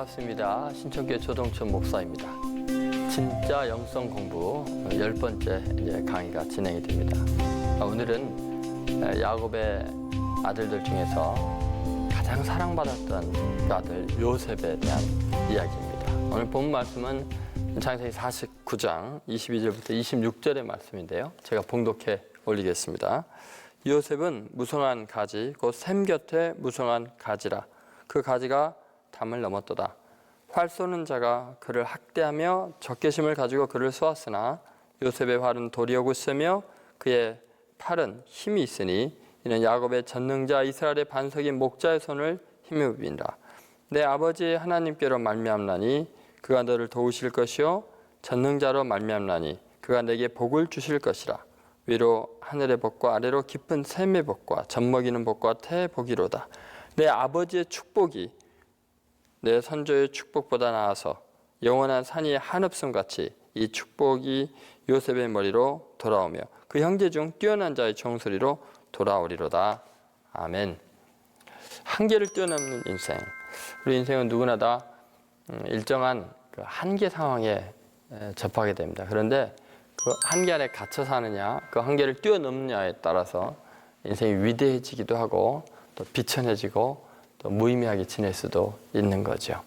반갑습니다. 신천교회 조동천 목사입니다. 진짜 영성 공부 10번째 강의가 진행이 됩니다. 오늘은 야곱의 아들들 중에서 가장 사랑받았던 아들 요셉에 대한 이야기입니다. 오늘 본 말씀은 창세기 49장 22절부터 26절의 말씀인데요. 제가 봉독해 올리겠습니다. 요셉은 무성한 가지 곧 샘 곁에 무성한 가지라. 그 가지가 담을 넘었도다. 활 쏘는 자가 그를 학대하며 적개심을 가지고 그를 쏘았으나 요셉의 활은 도리어 굳세며 그의 팔은 힘이 있으니 이는 야곱의 전능자 이스라엘의 반석인 목자의 손을 힘입어 빈다. 내 아버지 하나님께로 말미암나니 그가 너를 도우실 것이요 전능자로 말미암나니 그가 내게 복을 주실 것이라. 위로 하늘의 복과 아래로 깊은 샘의 복과 젖먹이는 복과 태의 복이로다. 내 아버지의 축복이 내 선조의 축복보다 나아서 영원한 산이 한없음같이 이 축복이 요셉의 머리로 돌아오며 그 형제 중 뛰어난 자의 종소리로 돌아오리로다. 아멘. 한계를 뛰어넘는 인생. 우리 인생은 누구나 다 일정한 그 한계 상황에 접하게 됩니다. 그런데 그 한계 안에 갇혀 사느냐, 그 한계를 뛰어넘느냐에 따라서 인생이 위대해지기도 하고 또 비천해지고 또 무의미하게 지낼 수도 있는 거죠.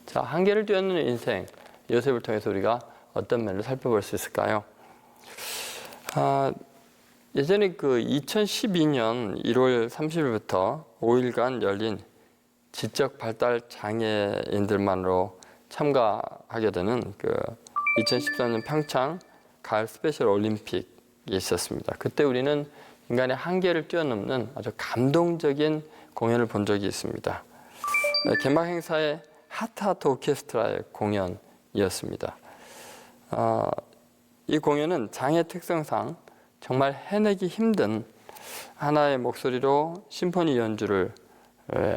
자, 한계를 뛰어넘는 인생, 요셉을 통해서 우리가 어떤 면을 살펴볼 수 있을까요? 예전에 그 2012년 1월 30일부터 5일간 열린 지적 발달 장애인들만으로 참가하게 되는 그 2014년 평창 가을 스페셜 올림픽이 있었습니다. 그때 우리는 인간의 한계를 뛰어넘는 아주 감동적인 공연을 본 적이 있습니다. 개막 행사의 하트하트 오케스트라의 공연이었습니다. 이 공연은 장애 특성상 정말 해내기 힘든 하나의 목소리로 심포니 연주를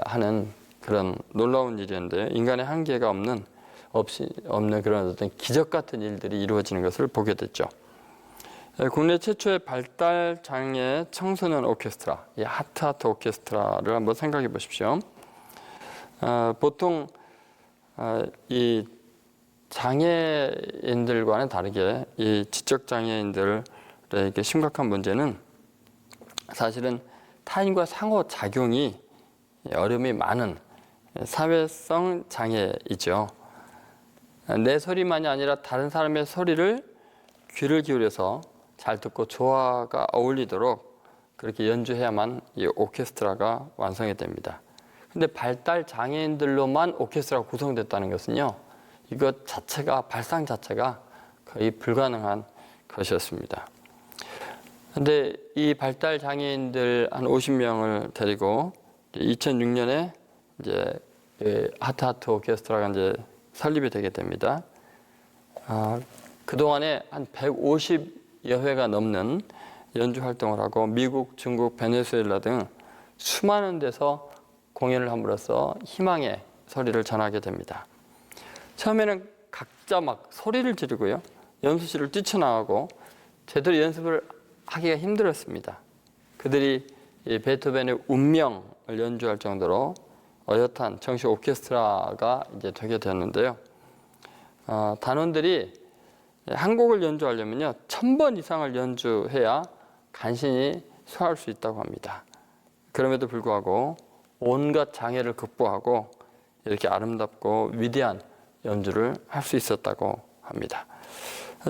하는 그런 놀라운 일이었는데요. 인간의 한계가 없는 그런 어떤 기적 같은 일들이 이루어지는 것을 보게 됐죠. 국내 최초의 발달 장애 청소년 오케스트라, 이 하트하트 오케스트라를 한번 생각해 보십시오. 보통 이 장애인들과는 다르게 이 지적 장애인들에게 심각한 문제는 사실은 타인과 상호 작용이 어려움이 많은 사회성 장애이죠. 내 소리만이 아니라 다른 사람의 소리를 귀를 기울여서 잘 듣고 조화가 어울리도록 그렇게 연주해야만 이 오케스트라가 완성이 됩니다. 근데 발달 장애인들로만 오케스트라가 구성됐다는 것은요, 이것 자체가, 발상 자체가 거의 불가능한 것이었습니다. 근데 이 발달 장애인들 한 50명을 데리고 2006년에 이제 하트하트 오케스트라가 이제 설립이 되게 됩니다. 그동안에 한 150여 회가 넘는 연주 활동을 하고 미국, 중국, 베네수엘라 등 수많은 데서 공연을 함으로써 희망의 소리를 전하게 됩니다. 처음에는 각자 막 소리를 지르고요. 연습실을 뛰쳐나가고 제대로 연습을 하기가 힘들었습니다. 그들이 베토벤의 운명을 연주할 정도로 어엿한 정식 오케스트라가 이제 되게 되었는데요. 단원들이 한 곡을 연주하려면요, 1000번 이상을 연주해야 간신히 소화할 수 있다고 합니다. 그럼에도 불구하고 온갖 장애를 극복하고 이렇게 아름답고 위대한 연주를 할 수 있었다고 합니다.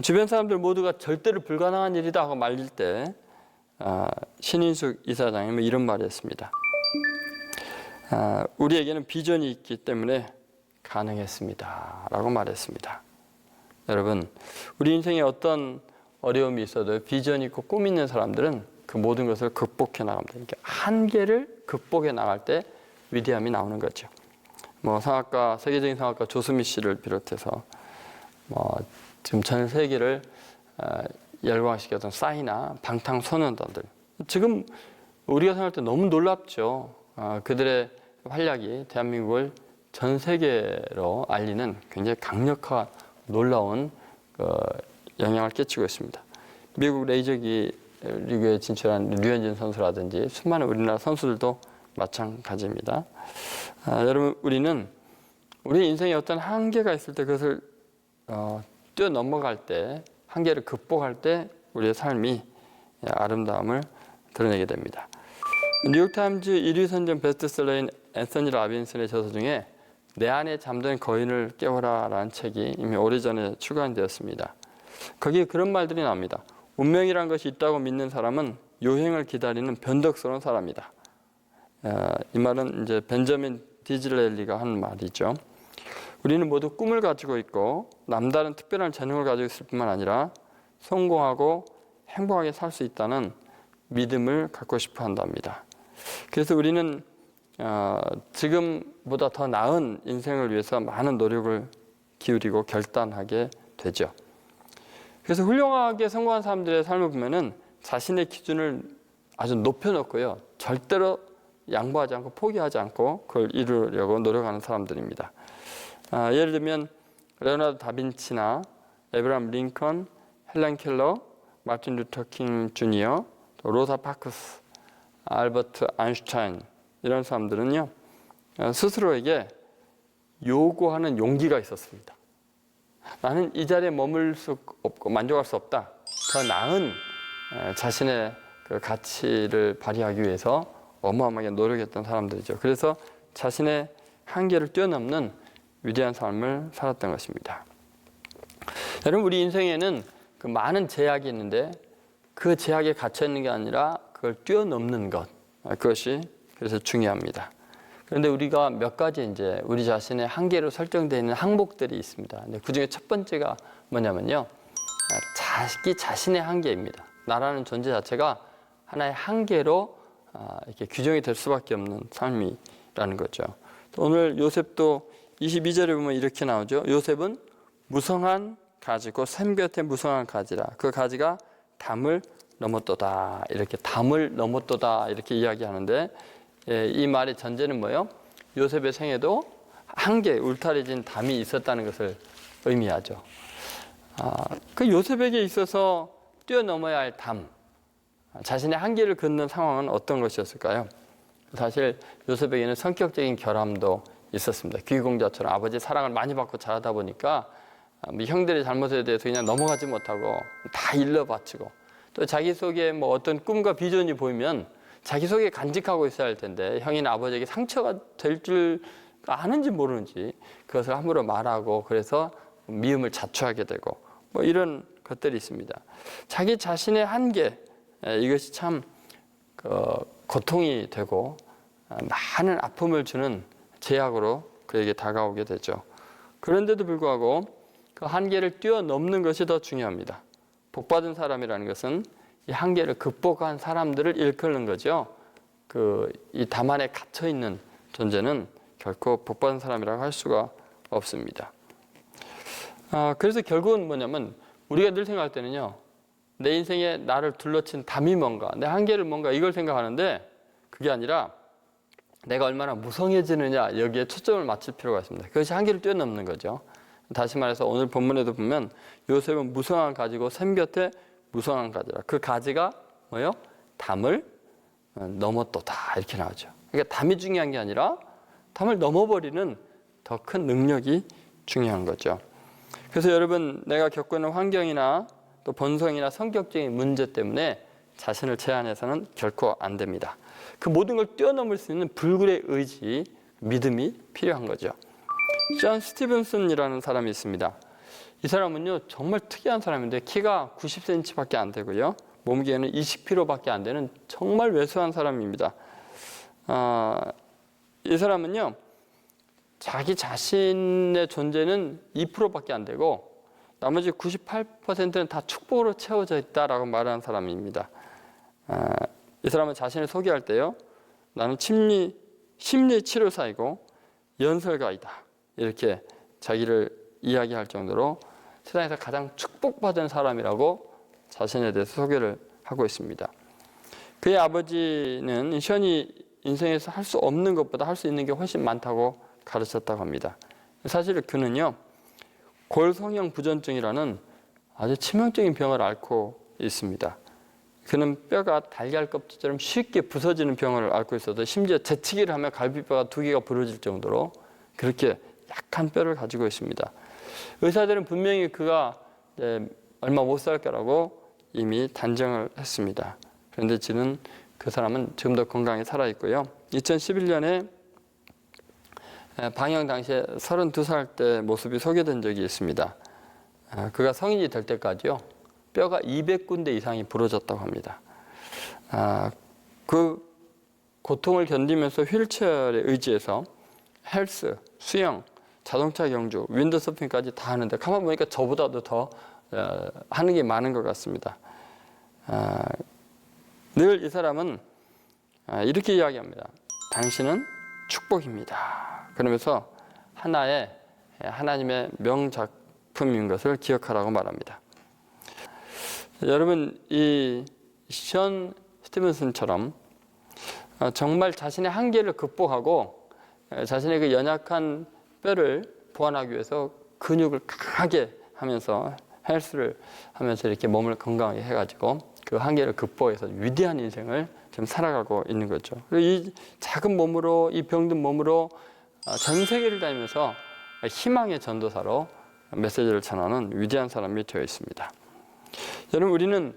주변 사람들 모두가 절대로 불가능한 일이다 하고 말릴 때 신인숙 이사장님은 이런 말을 했습니다. 우리에게는 비전이 있기 때문에 가능했습니다 라고 말했습니다. 여러분, 우리 인생에 어떤 어려움이 있어도 비전이 있고 꿈 있는 사람들은 그 모든 것을 극복해 나갑니다. 그러니까 한계를 극복해 나갈 때 위대함이 나오는 거죠. 성악가, 세계적인 성악가 조스미 씨를 비롯해서 지금 전 세계를 열광시켰던 싸이나 방탄소년단들, 지금 우리가 생각할 때 너무 놀랍죠. 그들의 활약이 대한민국을 전 세계로 알리는 굉장히 강력한 놀라운 영향을 끼치고 있습니다. 미국 레이저기 리그에 진출한 류현진 선수라든지 수많은 우리나라 선수들도 마찬가지입니다. 여러분, 우리는 우리 인생에 어떤 한계가 있을 때 그것을 뛰어넘어갈 때, 한계를 극복할 때 우리의 삶이 아름다움을 드러내게 됩니다. 뉴욕타임즈 1위 선전 베스트셀러인 앤서니 라빈슨의 저서 중에 내 안에 잠든 거인을 깨워라 라는 책이 이미 오래전에 출간되었습니다. 거기에 그런 말들이 나옵니다. 운명이란 것이 있다고 믿는 사람은 요행을 기다리는 변덕스러운 사람이다. 이 말은 이제 벤저민 디즐레일리가 한 말이죠. 우리는 모두 꿈을 가지고 있고 남다른 특별한 재능을 가지고 있을 뿐만 아니라 성공하고 행복하게 살 수 있다는 믿음을 갖고 싶어 한답니다. 그래서 우리는 지금보다 더 나은 인생을 위해서 많은 노력을 기울이고 결단하게 되죠. 그래서 훌륭하게 성공한 사람들의 삶을 보면은 자신의 기준을 아주 높여놓고요. 절대로 양보하지 않고 포기하지 않고 그걸 이루려고 노력하는 사람들입니다. 예를 들면 레오나르도 다빈치나 에브라함 링컨, 헬렌 켈러, 마틴 루터 킹 주니어, 또 로사 파크스, 알버트 아인슈타인 이런 사람들은요. 스스로에게 요구하는 용기가 있었습니다. 나는 이 자리에 머물 수 없고 만족할 수 없다. 더 나은 자신의 그 가치를 발휘하기 위해서 어마어마하게 노력했던 사람들이죠. 그래서 자신의 한계를 뛰어넘는 위대한 삶을 살았던 것입니다. 여러분, 우리 인생에는 그 많은 제약이 있는데 그 제약에 갇혀 있는 게 아니라 그걸 뛰어넘는 것, 그것이 그래서 중요합니다. 그런데 우리가 몇 가지 이제 우리 자신의 한계로 설정되어 있는 항목들이 있습니다. 그 중에 첫 번째가 뭐냐면요, 자기 자신의 한계입니다. 나라는 존재 자체가 하나의 한계로 이렇게 규정이 될 수밖에 없는 삶이라는 거죠. 오늘 요셉도 22절에 보면 이렇게 나오죠. 요셉은 무성한 가지고 샘 곁에 무성한 가지라. 그 가지가 담을 넘었도다. 이렇게 담을 넘었도다. 이렇게 이야기하는데 이 말의 전제는 뭐예요? 요셉의 생에도 한계, 울타리진 담이 있었다는 것을 의미하죠. 그 요셉에게 있어서 뛰어넘어야 할 담, 자신의 한계를 긋는 상황은 어떤 것이었을까요? 사실 요셉에게는 성격적인 결함도 있었습니다. 귀공자처럼 아버지의 사랑을 많이 받고 자라다 보니까 형들의 잘못에 대해서 그냥 넘어가지 못하고 다 일러 바치고, 또 자기 속에 뭐 어떤 꿈과 비전이 보이면 자기 속에 간직하고 있어야 할 텐데 형이나 아버지에게 상처가 될 줄 아는지 모르는지 그것을 함부로 말하고, 그래서 미움을 자초하게 되고 뭐 이런 것들이 있습니다. 자기 자신의 한계, 이것이 참 고통이 되고 많은 아픔을 주는 제약으로 그에게 다가오게 되죠. 그런데도 불구하고 그 한계를 뛰어넘는 것이 더 중요합니다. 복받은 사람이라는 것은 이 한계를 극복한 사람들을 일컫는 거죠. 이 담 안에 갇혀 있는 존재는 결코 복받은 사람이라고 할 수가 없습니다. 그래서 결국은 뭐냐면 우리가 늘 생각할 때는요, 내 인생에 나를 둘러친 담이 뭔가, 내 한계를 뭔가 이걸 생각하는데 그게 아니라 내가 얼마나 무성해지느냐, 여기에 초점을 맞출 필요가 있습니다. 그것이 한계를 뛰어넘는 거죠. 다시 말해서 오늘 본문에도 보면 요셉은 무성한 가지고 샘 곁에 무성한 가지라. 그 가지가 뭐예요? 담을 넘었도다, 이렇게 나오죠. 그러니까 담이 중요한 게 아니라 담을 넘어버리는 더 큰 능력이 중요한 거죠. 그래서 여러분, 내가 겪고 있는 환경이나 또 본성이나 성격적인 문제 때문에 자신을 제한해서는 결코 안 됩니다. 그 모든 걸 뛰어넘을 수 있는 불굴의 의지, 믿음이 필요한 거죠. 존 스티븐슨이라는 사람이 있습니다. 이 사람은요, 정말 특이한 사람인데 키가 90cm밖에 안 되고요, 몸무게는 20kg밖에 안 되는 정말 왜소한 사람입니다. 이 사람은요, 자기 자신의 존재는 2%밖에 안 되고 나머지 98%는 다 축복으로 채워져 있다라고 말하는 사람입니다. 이 사람은 자신을 소개할 때요, 나는 심리 치료사이고 연설가이다, 이렇게 자기를 이야기할 정도로 세상에서 가장 축복받은 사람이라고 자신에 대해서 소개를 하고 있습니다. 그의 아버지는 시원이 인생에서 할 수 없는 것보다 할 수 있는 게 훨씬 많다고 가르쳤다고 합니다. 사실 그는요, 골성형 부전증이라는 아주 치명적인 병을 앓고 있습니다. 그는 뼈가 달걀 껍질처럼 쉽게 부서지는 병을 앓고 있어도 심지어 재치기를 하면 갈비뼈가 2개가 부러질 정도로 그렇게 약한 뼈를 가지고 있습니다. 의사들은 분명히 그가 얼마 못 살 거라고 이미 단정을 했습니다. 그런데 지금 그 사람은 지금도 건강히 살아있고요. 2011년에 방영 당시에 32살 때 모습이 소개된 적이 있습니다. 그가 성인이 될 때까지요, 뼈가 200군데 이상이 부러졌다고 합니다. 그 고통을 견디면서 휠체어에 의지해서 헬스, 수영, 자동차 경주, 윈드서핑까지 다 하는데 가만 보니까 저보다도 더 하는 게 많은 것 같습니다. 늘 이 사람은 이렇게 이야기합니다. 당신은 축복입니다. 그러면서 하나의 하나님의 명작품인 것을 기억하라고 말합니다. 여러분, 이 션 스티븐슨처럼 정말 자신의 한계를 극복하고 자신의 그 연약한 뼈를 보완하기 위해서 근육을 강하게 하면서 헬스를 하면서 이렇게 몸을 건강하게 해가지고 그 한계를 극복해서 위대한 인생을 지금 살아가고 있는 거죠. 그리고 이 작은 몸으로, 이 병든 몸으로 전 세계를 다니면서 희망의 전도사로 메시지를 전하는 위대한 사람이 되어 있습니다. 여러분, 우리는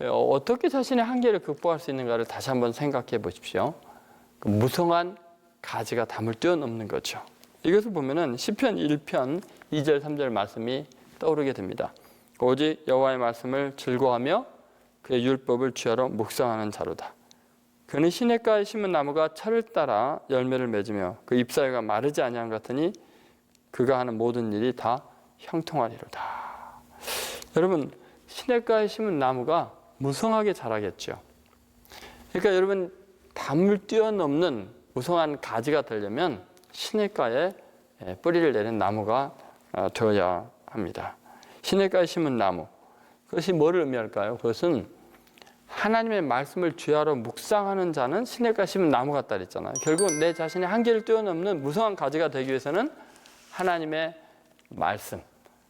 어떻게 자신의 한계를 극복할 수 있는가를 다시 한번 생각해 보십시오. 그 무성한 가지가 담을 뛰어넘는 거죠. 이것을 보면은 시편 1편 2절 3절 말씀이 떠오르게 됩니다. 오직 여호와의 말씀을 즐거워하며 그의 율법을 주야로 묵상하는 자로다. 그는 시냇가에 심은 나무가 철을 따라 열매를 맺으며 그 잎사귀가 마르지 아니한 것 같으니 그가 하는 모든 일이 다 형통하리로다. 여러분, 시냇가에 심은 나무가 무성하게 자라겠죠. 그러니까 여러분, 담을 뛰어넘는 무성한 가지가 되려면 시냇가에 뿌리를 내린 나무가 되어야 합니다. 시냇가에 심은 나무, 그것이 뭐를 의미할까요? 그것은 하나님의 말씀을 주야로 묵상하는 자는 시냇가에 심은 나무 같다 그랬잖아요. 결국 내 자신의 한계를 뛰어넘는 무성한 가지가 되기 위해서는 하나님의 말씀,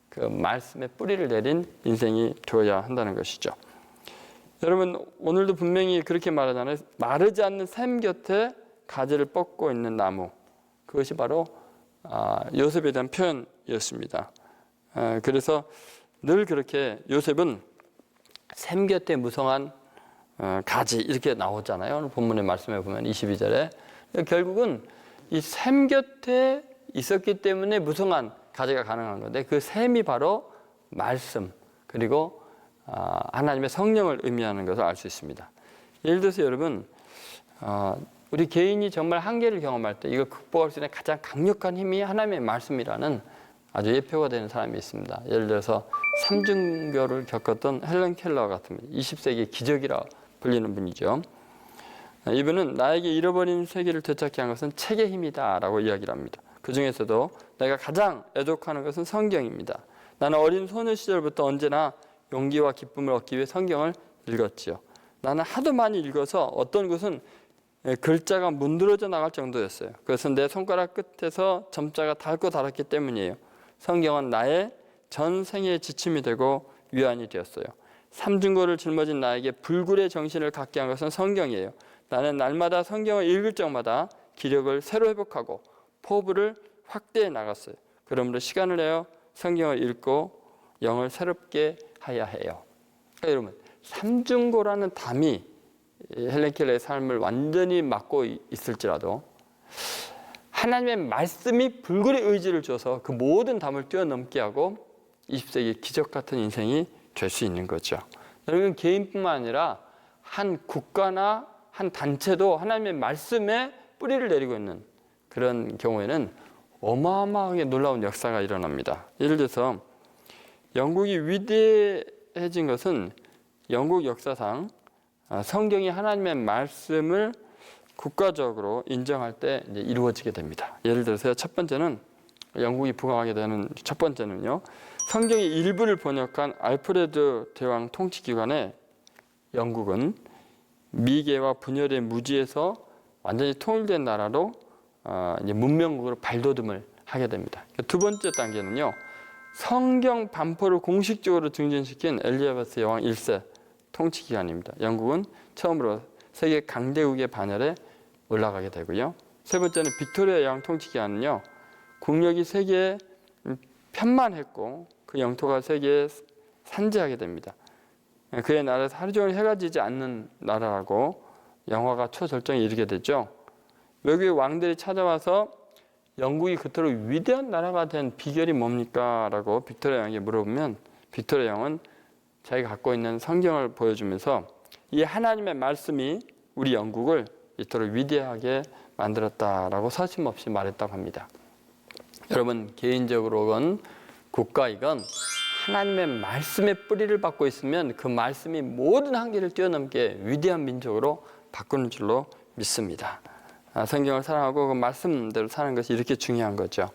그 말씀에 뿌리를 내린 인생이 되어야 한다는 것이죠. 여러분, 오늘도 분명히 그렇게 말하잖아요. 마르지 않는 샘 곁에 가지를 뻗고 있는 나무, 그것이 바로 요셉에 대한 표현이었습니다. 그래서 늘 그렇게 요셉은 샘 곁에 무성한 가지 이렇게 나오잖아요. 오늘 본문의 말씀에 보면 22절에 결국은 이 샘 곁에 있었기 때문에 무성한 가지가 가능한 건데 그 샘이 바로 말씀 그리고 하나님의 성령을 의미하는 것을 알 수 있습니다. 예를 들어서 여러분, 우리 개인이 정말 한계를 경험할 때 이걸 극복할 수 있는 가장 강력한 힘이 하나님의 말씀이라는 아주 예표가 되는 사람이 있습니다. 예를 들어서 삼중교를 겪었던 헬런 켈러 같은 분, 20세기 기적이라 불리는 분이죠. 이분은 나에게 잃어버린 세계를 되찾게 한 것은 책의 힘이다 라고 이야기를 합니다. 그 중에서도 내가 가장 애독하는 것은 성경입니다. 나는 어린 소녀 시절부터 언제나 용기와 기쁨을 얻기 위해 성경을 읽었지요. 나는 하도 많이 읽어서 어떤 곳은 글자가 문드러져 나갈 정도였어요. 그것은 내 손가락 끝에서 점자가 닳고 닳았기 때문이에요. 성경은 나의 전생의 지침이 되고 위안이 되었어요. 삼중고를 짊어진 나에게 불굴의 정신을 갖게 한 것은 성경이에요. 나는 날마다 성경을 읽을 적마다 기력을 새로 회복하고 포부를 확대해 나갔어요. 그러므로 시간을 내어 성경을 읽고 영을 새롭게 하야 해요. 그러니까 여러분, 삼중고라는 담이 헬렌 켈러의 삶을 완전히 막고 있을지라도 하나님의 말씀이 불굴의 의지를 줘서 그 모든 담을 뛰어넘게 하고 20세기 기적 같은 인생이 될 수 있는 거죠. 여러분, 개인뿐만 아니라 한 국가나 한 단체도 하나님의 말씀에 뿌리를 내리고 있는 그런 경우에는 어마어마하게 놀라운 역사가 일어납니다. 예를 들어서 영국이 위대해진 것은 영국 역사상 성경이 하나님의 말씀을 국가적으로 인정할 때 이제 이루어지게 됩니다. 예를 들어서 첫 번째는 영국이 부강하게 되는 첫 번째는요. 성경의 일부를 번역한 알프레드 대왕 통치기관에 영국은 미개와 분열의 무지에서 완전히 통일된 나라로 이제 문명국으로 발돋움을 하게 됩니다. 두 번째 단계는요. 성경 반포를 공식적으로 증진시킨 엘리자베스 여왕 1세 통치기간입니다. 영국은 처음으로 세계 강대국의 반열에 올라가게 되고요. 세 번째는 빅토리아 여왕 통치기간은요. 국력이 세계에 편만했고 그 영토가 세계에 산재하게 됩니다. 그의 나라에서 하루 종일 해가 지지 않는 나라라고 영화가 초절정에 이르게 되죠. 외국의 왕들이 찾아와서 영국이 그토록 위대한 나라가 된 비결이 뭡니까? 라고 빅토리아 왕에게 물어보면 빅토리아 왕은 자기가 갖고 있는 성경을 보여주면서 이 하나님의 말씀이 우리 영국을 이토록 위대하게 만들었다라고 서슴없이 말했다고 합니다. 여러분, 개인적으로건 국가이건 하나님의 말씀의 뿌리를 받고 있으면 그 말씀이 모든 한계를 뛰어넘게 위대한 민족으로 바꾸는 줄로 믿습니다. 성경을 사랑하고 그 말씀대로 사는 것이 이렇게 중요한 거죠.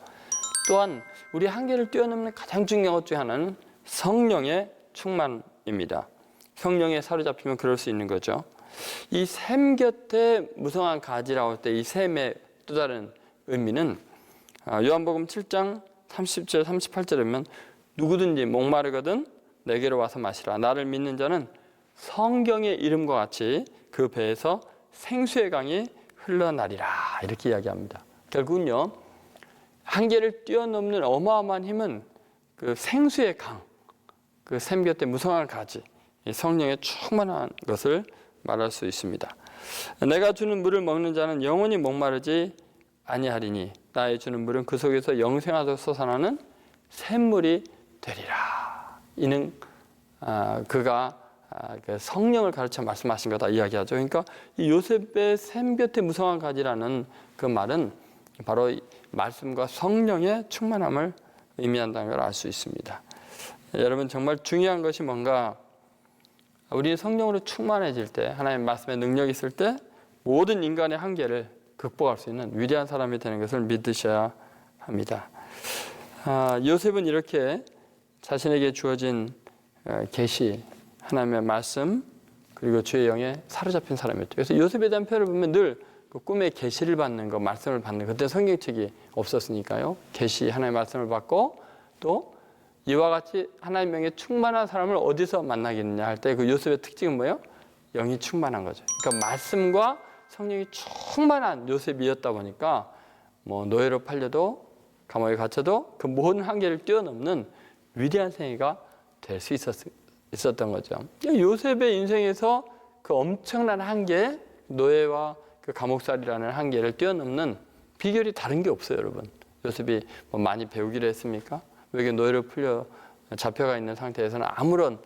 또한 우리 한계를 뛰어넘는 가장 중요한 것 중 하나는 성령의 충만입니다. 성령에 사로잡히면 그럴 수 있는 거죠. 이 샘 곁에 무성한 가지라고 할 때 이 샘의 또 다른 의미는 요한복음 7장 30절 38절에 보면 누구든지 목마르거든 내게로 와서 마시라. 나를 믿는 자는 성경의 이름과 같이 그 배에서 생수의 강이 흘러나리라. 이렇게 이야기합니다. 결국은요, 한계를 뛰어넘는 어마어마한 힘은 그 생수의 강, 그 샘 곁에 무성한 가지, 성령의 충만한 것을 말할 수 있습니다. 내가 주는 물을 먹는 자는 영원히 목마르지 아니하리니 나의 주는 물은 그 속에서 영생하도록 솟아나는 샘물이 되리라. 이는 그가 그 성령을 가르쳐 말씀하신 거다 이야기하죠. 그러니까 이 요셉의 샘 곁에 무성한 가지라는 그 말은 바로 말씀과 성령의 충만함을 의미한다는 걸 알 수 있습니다. 여러분, 정말 중요한 것이 뭔가 우리는 성령으로 충만해질 때, 하나님의 말씀의 능력이 있을 때 모든 인간의 한계를 극복할 수 있는 위대한 사람이 되는 것을 믿으셔야 합니다. 요셉은 이렇게 자신에게 주어진 계시, 하나님의 말씀, 그리고 주의 영에 사로잡힌 사람이었죠. 그래서 요셉에 대한 표현을 보면 늘 그 꿈의 계시를 받는 거, 말씀을 받는 거, 그때 성경책이 없었으니까요. 계시, 하나님의 말씀을 받고 또 이와 같이 하나님의 영에 충만한 사람을 어디서 만나겠느냐 할 때 그 요셉의 특징은 뭐예요? 영이 충만한 거죠. 그러니까 말씀과 성령이 충만한 요셉이었다 보니까 뭐 노예로 팔려도 감옥에 갇혀도 그 모든 한계를 뛰어넘는 위대한 생애가 될 수 있었던 거죠. 요셉의 인생에서 그 엄청난 한계, 노예와 그 감옥살이라는 한계를 뛰어넘는 비결이 다른 게 없어요, 여러분. 요셉이 뭐 많이 배우기를 했습니까? 외계 노예로 풀려 잡혀가 있는 상태에서는 아무런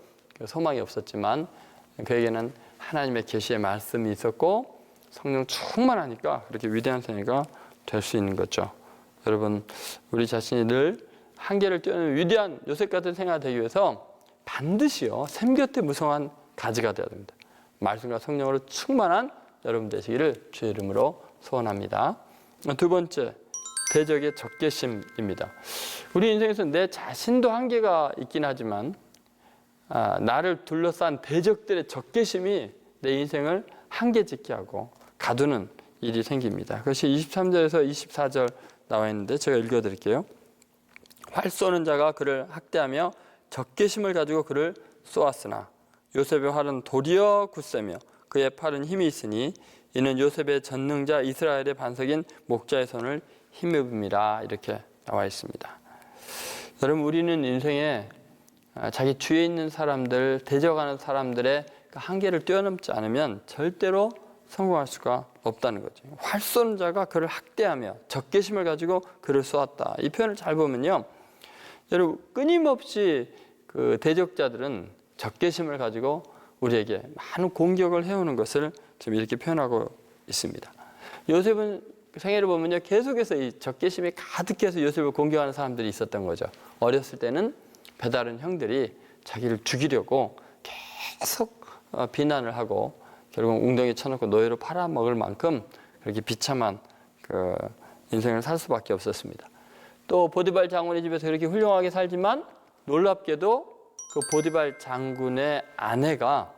소망이 없었지만 그에게는 하나님의 계시의 말씀이 있었고 성령 충만하니까 그렇게 위대한 생애가 될 수 있는 거죠. 여러분, 우리 자신이 늘 한계를 뛰어넘는 위대한 요셉 같은 생활이 되기 위해서 반드시요 샘 곁에 무성한 가지가 되어야 됩니다. 말씀과 성령으로 충만한 여러분 되시기를 주의 이름으로 소원합니다. 두 번째, 대적의 적개심입니다. 우리 인생에서 내 자신도 한계가 있긴 하지만 나를 둘러싼 대적들의 적개심이 내 인생을 한계짓게 하고 가두는 일이 생깁니다. 그것이 23절에서 24절 나와 있는데 제가 읽어드릴게요. 활 쏘는 자가 그를 학대하며 적개심을 가지고 그를 쏘았으나 요셉의 활은 도리어 굳세며 그의 팔은 힘이 있으니 이는 요셉의 전능자 이스라엘의 반석인 목자의 손을 힘입음이라. 이렇게 나와 있습니다. 여러분, 우리는 인생에 자기 주위에 있는 사람들, 대적하는 사람들의 한계를 뛰어넘지 않으면 절대로 성공할 수가 없다는 거죠. 활 쏘는 자가 그를 학대하며 적개심을 가지고 그를 쏘았다. 이 표현을 잘 보면요, 여러분, 끊임없이 그 대적자들은 적개심을 가지고 우리에게 많은 공격을 해오는 것을 지금 이렇게 표현하고 있습니다. 요셉은 생애를 보면요, 계속해서 이 적개심이 가득해서 요셉을 공격하는 사람들이 있었던 거죠. 어렸을 때는 배다른 형들이 자기를 죽이려고 계속 비난을 하고 결국 웅덩이에 쳐놓고 노예로 팔아먹을 만큼 그렇게 비참한 그 인생을 살 수밖에 없었습니다. 또 보디발 장군의 집에서 그렇게 훌륭하게 살지만 놀랍게도 그 보디발 장군의 아내가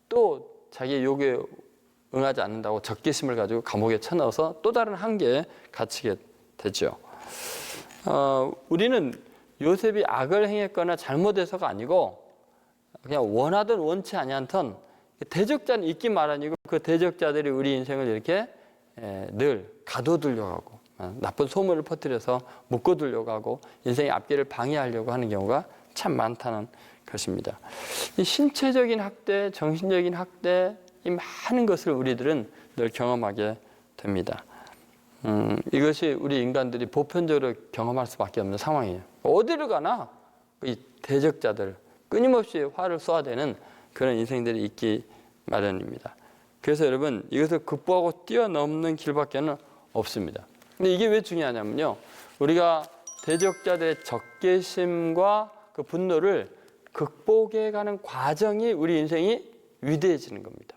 또 자기의 요구에 응하지 않는다고 적개심을 가지고 감옥에 쳐넣어서 또 다른 한계에 갇히게 되죠. 우리는 요셉이 악을 행했거나 잘못해서가 아니고 그냥 원하든 원치 아니한던 대적자는 있긴 마련이고 그 대적자들이 우리 인생을 이렇게 늘 가둬두려고 하고 나쁜 소문을 퍼뜨려서 묶어두려고 하고 인생의 앞길을 방해하려고 하는 경우가 참 많다는 것입니다. 이 신체적인 학대, 정신적인 학대, 이 많은 것을 우리들은 늘 경험하게 됩니다. 이것이 우리 인간들이 보편적으로 경험할 수밖에 없는 상황이에요. 어디를 가나 이 대적자들 끊임없이 화를 쏘아대는 그런 인생들이 있기 마련입니다. 그래서 여러분 이것을 극복하고 뛰어넘는 길밖에는 없습니다. 근데 이게 왜 중요하냐면요, 우리가 대적자들의 적개심과 그 분노를 극복해가는 과정이 우리 인생이 위대해지는 겁니다.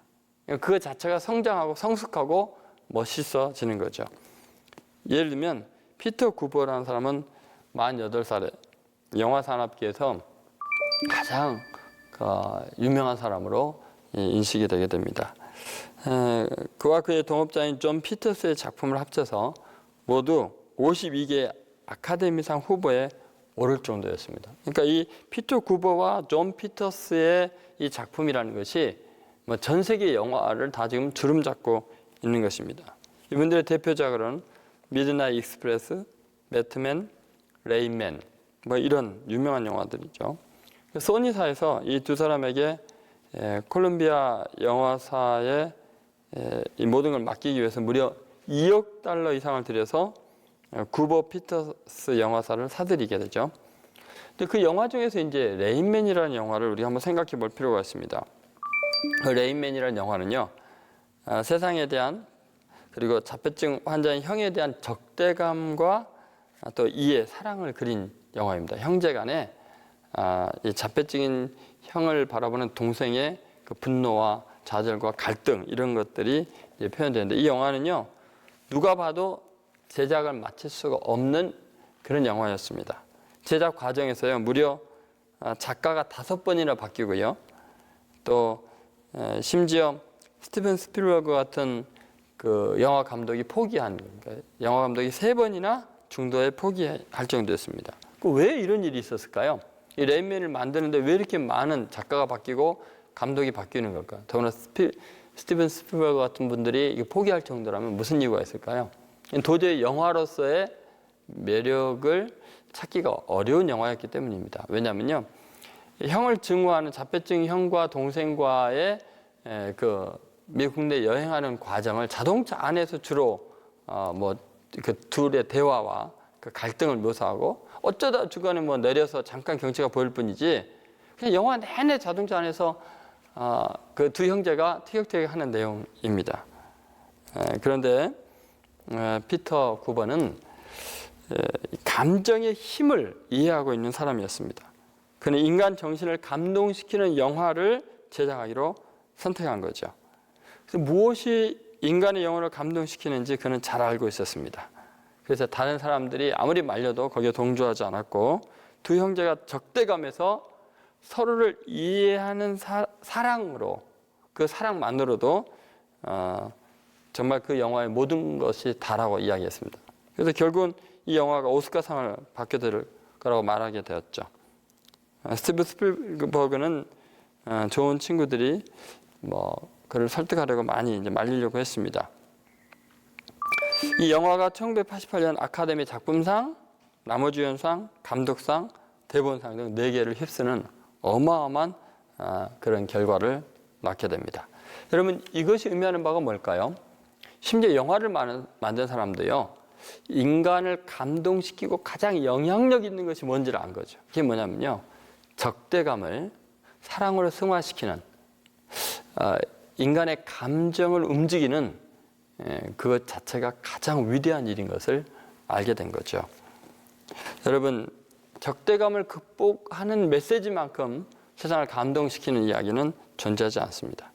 그 자체가 성장하고 성숙하고 멋있어지는 거죠. 예를 들면 피터 구버라는 사람은 48살에 영화산업계에서 가장 유명한 사람으로 인식이 되게 됩니다. 그와 그의 동업자인 존 피터스의 작품을 합쳐서 모두 52개 아카데미상 후보에 오를 정도였습니다. 그러니까 이 피터 구버와 존 피터스의 이 작품이라는 것이 전 세계 영화를 다 지금 주름 잡고 있는 것입니다. 이분들의 대표작으로는 미드나잇 익스프레스, 배트맨, 레인맨 이런 유명한 영화들이죠. 소니사에서 이 두 사람에게 콜ум비아 영화사에 이 모든 걸 맡기기 위해서 무려 2억 달러 이상을 들여서 구버 피터스 영화사를 사들이게 되죠. 근데 그 영화 중에서 이제 레인맨이라는 영화를 우리가 한번 생각해 볼 필요가 있습니다. 그 레인맨이라는 영화는요, 세상에 대한 그리고 자폐증 환자인 형에 대한 적대감과 또 이해, 사랑을 그린 영화입니다. 형제 간에 이 자폐증인 형을 바라보는 동생의 그 분노와 좌절과 갈등 이런 것들이 이제 표현되는데, 이 영화는요 누가 봐도 제작을 마칠 수가 없는 그런 영화였습니다. 제작 과정에서요 무려 작가가 5번이나 바뀌고요, 또 심지어 스티븐 스필버그 같은 그 영화 감독이 포기한, 그러니까 영화 감독이 3번이나 중도에 포기할 정도였습니다. 왜 이런 일이 있었을까요? 이 레인맨을 만드는데 왜 이렇게 많은 작가가 바뀌고 감독이 바뀌는 걸까요? 더구나 스티븐 스필버그 같은 분들이 포기할 정도라면 무슨 이유가 있을까요? 도저히 영화로서의 매력을 찾기가 어려운 영화였기 때문입니다. 왜냐하면요, 형을 증오하는 자폐증 형과 동생과의 그 미국 내 여행하는 과정을 자동차 안에서 주로 그 둘의 대화와 그 갈등을 묘사하고, 어쩌다 중간에 내려서 잠깐 경치가 보일 뿐이지 그냥 영화 내내 자동차 안에서 그 두 형제가 티격태격하는 내용입니다. 그런데 피터 구버는 감정의 힘을 이해하고 있는 사람이었습니다. 그는 인간 정신을 감동시키는 영화를 제작하기로 선택한 거죠. 그래서 무엇이 인간의 영혼을 감동시키는지 그는 잘 알고 있었습니다. 그래서 다른 사람들이 아무리 말려도 거기에 동조하지 않았고, 두 형제가 적대감에서 서로를 이해하는 사랑으로, 그 사랑만으로도 정말 그 영화의 모든 것이 다라고 이야기했습니다. 그래서 결국은 이 영화가 오스카상을 받게 될 거라고 말하게 되었죠. 스티븐 스필버그는 좋은 친구들이 그를 설득하려고 많이 이제 말리려고 했습니다. 이 영화가 1988년 아카데미 작품상, 남우주연상, 감독상, 대본상 등 4개를 휩쓰는 어마어마한 그런 결과를 낳게 됩니다. 여러분, 이것이 의미하는 바가 뭘까요? 심지어 영화를 만든 사람도요, 인간을 감동시키고 가장 영향력 있는 것이 뭔지를 안 거죠. 그게 뭐냐면요, 적대감을 사랑으로 승화시키는, 인간의 감정을 움직이는 그것 자체가 가장 위대한 일인 것을 알게 된 거죠. 여러분, 적대감을 극복하는 메시지만큼 세상을 감동시키는 이야기는 존재하지 않습니다.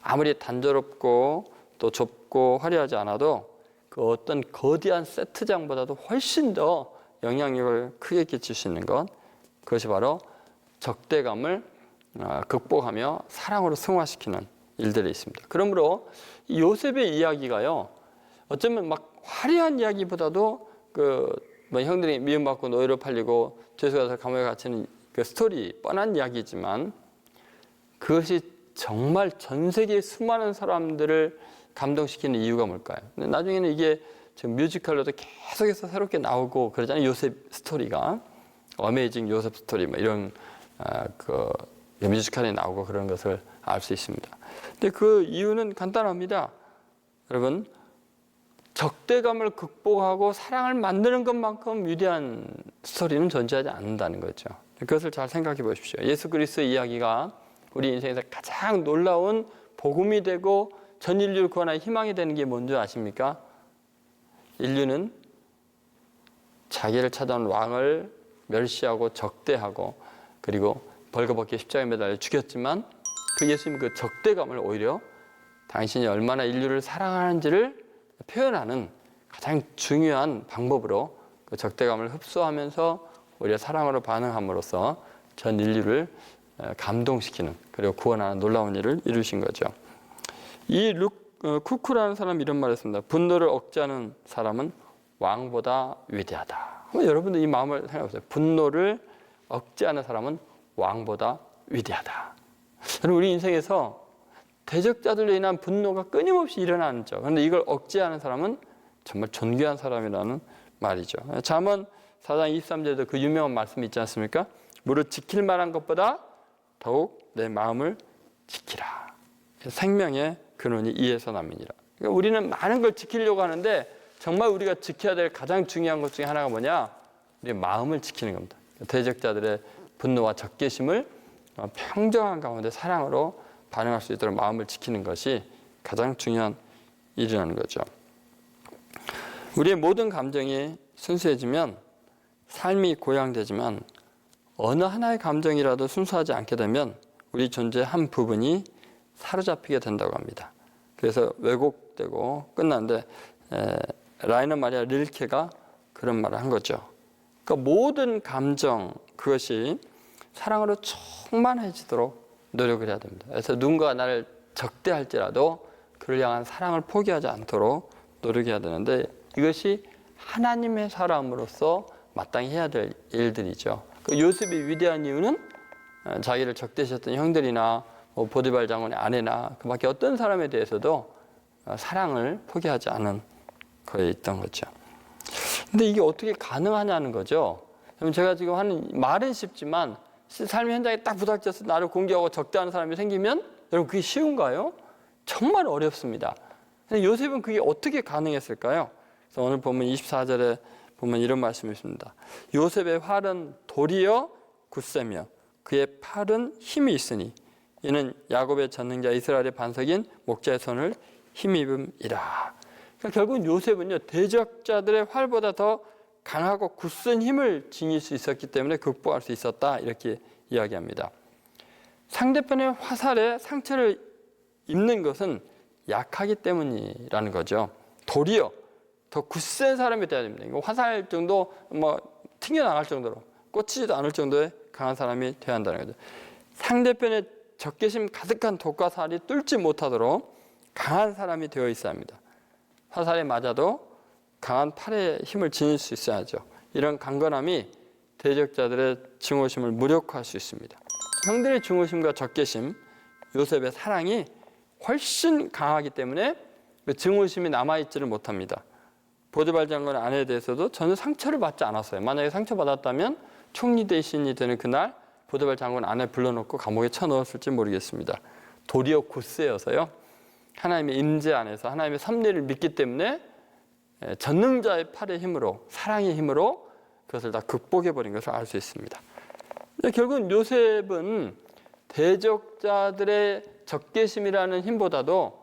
아무리 단조롭고 또 좁고 화려하지 않아도 그 어떤 거대한 세트장보다도 훨씬 더 영향력을 크게 끼칠 수 있는 것, 그것이 바로 적대감을 극복하며 사랑으로 승화시키는 일들이 있습니다. 그러므로 요셉의 이야기가요, 어쩌면 막 화려한 이야기보다도 형들이 미움받고 노예로 팔리고 죄수가서 감옥에 갇히는 그 스토리, 뻔한 이야기지만 그것이 정말 전 세계의 수많은 사람들을 감동시키는 이유가 뭘까요? 나중에는 이게 지금 뮤지컬로도 계속해서 새롭게 나오고 그러잖아요. 요셉 스토리가 어메이징 요셉 스토리 뭐 이런 뮤지컬이 나오고 그런 것을 알 수 있습니다. 근데 그 이유는 간단합니다. 여러분, 적대감을 극복하고 사랑을 만드는 것만큼 위대한 스토리는 존재하지 않는다는 거죠. 그것을 잘 생각해 보십시오. 예수 그리스도의 이야기가 우리 인생에서 가장 놀라운 복음이 되고 전 인류를 구원할 희망이 되는 게 뭔지 아십니까? 인류는 자기를 찾아온 왕을 멸시하고 적대하고 그리고 벌거벗게 십자가에 매달려 죽였지만 그 예수님 그 적대감을 오히려 당신이 얼마나 인류를 사랑하는지를 표현하는 가장 중요한 방법으로 그 적대감을 흡수하면서 오히려 사랑으로 반응함으로써 전 인류를 감동시키는 그리고 구원하는 놀라운 일을 이루신 거죠. 이 쿠쿠라는 사람이 이런 말을 했습니다. 분노를 억제하는 사람은 왕보다 위대하다. 여러분들 이 마음을 생각해 보세요. 분노를 억제하는 사람은 왕보다 위대하다. 우리 인생에서 대적자들로 인한 분노가 끊임없이 일어나죠. 그런데 이걸 억제하는 사람은 정말 존귀한 사람이라는 말이죠. 잠언 4장 23절에도 그 유명한 말씀이 있지 않습니까? 무릇 지킬 만한 것보다 더욱 내 마음을 지키라. 생명의 근원이 이에서 남이니라. 그러니까 우리는 많은 걸 지키려고 하는데 정말 우리가 지켜야 될 가장 중요한 것 중에 하나가 뭐냐? 우리의 마음을 지키는 겁니다. 대적자들의 분노와 적개심을 평정한 가운데 사랑으로 반응할 수 있도록 마음을 지키는 것이 가장 중요한 일이라는 거죠. 우리의 모든 감정이 순수해지면 삶이 고양되지만 어느 하나의 감정이라도 순수하지 않게 되면 우리 존재의 한 부분이 사로잡히게 된다고 합니다. 그래서 왜곡되고 끝났는데 라이너 마리아 릴케가 그런 말을 한 거죠. 그러니까 모든 감정 그것이 사랑으로 충만해지도록 노력을 해야 됩니다. 그래서 누군가가 나를 적대할지라도 그를 향한 사랑을 포기하지 않도록 노력해야 되는데 이것이 하나님의 사람으로서 마땅히 해야 될 일들이죠. 그 요셉이 위대한 이유는 자기를 적대시했던 형들이나 보디발 장군의 아내나 그 밖에 어떤 사람에 대해서도 사랑을 포기하지 않은 거에 있던 거죠. 근데 이게 어떻게 가능하냐는 거죠. 제가 지금 하는 말은 쉽지만 삶의 현장에 딱 부닥쳐서 나를 공격하고 적대하는 사람이 생기면 여러분 그게 쉬운가요? 정말 어렵습니다. 근데 요셉은 그게 어떻게 가능했을까요? 그래서 오늘 보면 24절에 보면 이런 말씀이 있습니다. 요셉의 활은 돌이여 굳세며 그의 팔은 힘이 있으니 이는 야곱의 전능자 이스라엘의 반석인 목자의 손을 힘입음이라. 그러니까 결국 요셉은요 대적자들의 활보다 더 강하고 굳은 힘을 지닐 수 있었기 때문에 극복할 수 있었다 이렇게 이야기합니다. 상대편의 화살에 상처를 입는 것은 약하기 때문이라는 거죠. 도리어 더 굳센 사람이 돼야 됩니다. 화살 정도 튕겨나갈 정도로 꽂히지도 않을 정도의 강한 사람이 돼야 한다는 거죠. 상대편의 적개심 가득한 독과 살이 뚫지 못하도록 강한 사람이 되어 있어야 합니다. 화살에 맞아도 강한 팔에 힘을 지닐 수 있어야죠. 이런 강건함이 대적자들의 증오심을 무력화할 수 있습니다. 형들의 증오심과 적개심, 요셉의 사랑이 훨씬 강하기 때문에 그 증오심이 남아있지를 못합니다. 보디발 장군의 아내에 대해서도 전혀 상처를 받지 않았어요. 만약에 상처받았다면 총리 대신이 되는 그날 보디발 장군 아내 불러놓고 감옥에 쳐넣었을지 모르겠습니다. 도리어 굳세여서요. 하나님의 임재 안에서 하나님의 섭리를 믿기 때문에 전능자의 팔의 힘으로 사랑의 힘으로 그것을 다 극복해버린 것을 알 수 있습니다. 결국은 요셉은 대적자들의 적개심이라는 힘보다도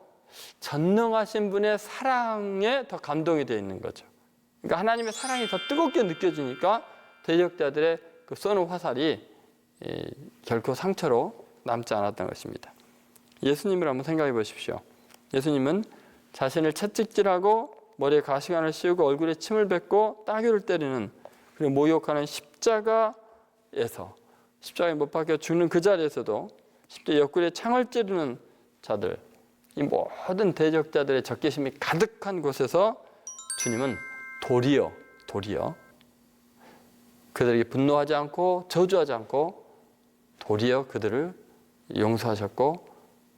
전능하신 분의 사랑에 더 감동이 되어 있는 거죠. 그러니까 하나님의 사랑이 더 뜨겁게 느껴지니까 대적자들의 그 쏘는 화살이 결코 상처로 남지 않았던 것입니다. 예수님을 한번 생각해 보십시오. 예수님은 자신을 채찍질하고 머리에 가시관을 씌우고 얼굴에 침을 뱉고 따귀를 때리는 그리고 모욕하는 십자가에 못 박혀 죽는 그 자리에서도 십자가 옆구리에 창을 찌르는 자들, 이 모든 대적자들의 적개심이 가득한 곳에서 주님은 도리어 그들에게 분노하지 않고 저주하지 않고 도리어 그들을 용서하셨고